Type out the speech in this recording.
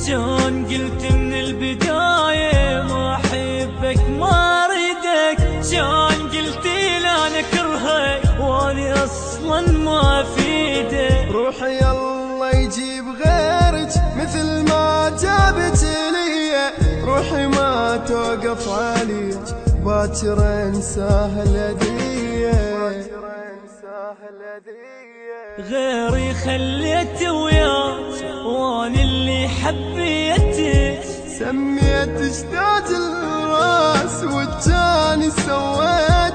شلون قلت من البداية ما أحبك ما أريدك، شلون قلتي لا نكرهك واني أصلا ما أفيدك. روحي الله يجيب غيرك مثل ما جابت لي، روحي ما توقف عليك باكر انساها الهدية. غيري خليت وياك واني اللي حبيتك، سميت تاج الراس والتاني سويت